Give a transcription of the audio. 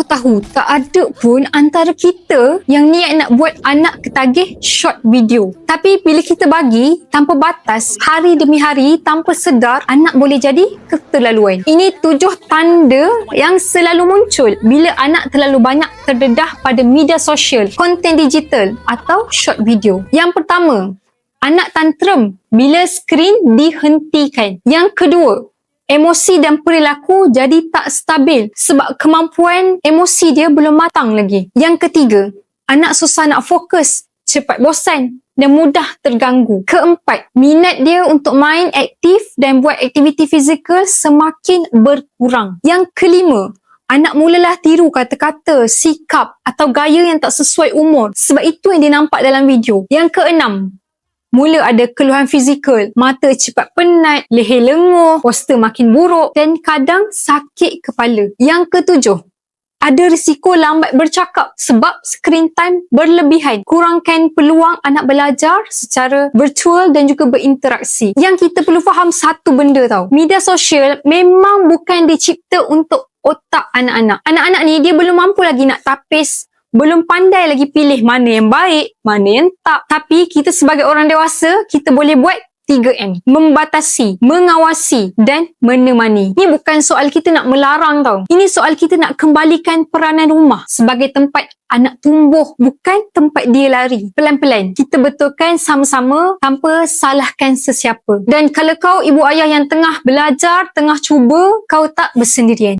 tahu tak ada pun antara kita yang niat nak buat anak ketagih short video. Tapi bila kita bagi tanpa batas, hari demi hari, tanpa sedar, anak boleh jadi keterlaluan. Ini 7 tanda yang selalu muncul bila anak terlalu banyak terdedah pada media sosial, konten digital atau short video. Yang pertama, anak tantrum bila skrin dihentikan. Yang kedua, emosi dan perilaku jadi tak stabil sebab kemampuan emosi dia belum matang lagi. Yang ketiga, anak susah nak fokus, cepat bosan dan mudah terganggu. Keempat, minat dia untuk main aktif dan buat aktiviti fizikal semakin berkurang. Yang kelima, anak mulalah tiru kata-kata, sikap atau gaya yang tak sesuai umur sebab itu yang dia nampak dalam video. Yang keenam, mula ada keluhan fizikal, mata cepat penat, leher lenguh, postur makin buruk dan kadang sakit kepala. Yang ketujuh, ada risiko lambat bercakap sebab screen time berlebihan. Kurangkan peluang anak belajar secara virtual dan juga berinteraksi. Yang kita perlu faham satu benda tau. Media sosial memang bukan dicipta untuk otak anak-anak. Anak-anak ni dia belum mampu lagi nak tapis, belum pandai lagi pilih mana yang baik, mana yang tak. Tapi kita sebagai orang dewasa, kita boleh buat 3M. Membatasi, mengawasi dan menemani. Ini bukan soal kita nak melarang tau. Ini soal kita nak kembalikan peranan rumah sebagai tempat anak tumbuh, bukan tempat dia lari. Pelan-pelan, kita betulkan sama-sama tanpa salahkan sesiapa. Dan kalau kau ibu ayah yang tengah belajar, tengah cuba, kau tak bersendirian.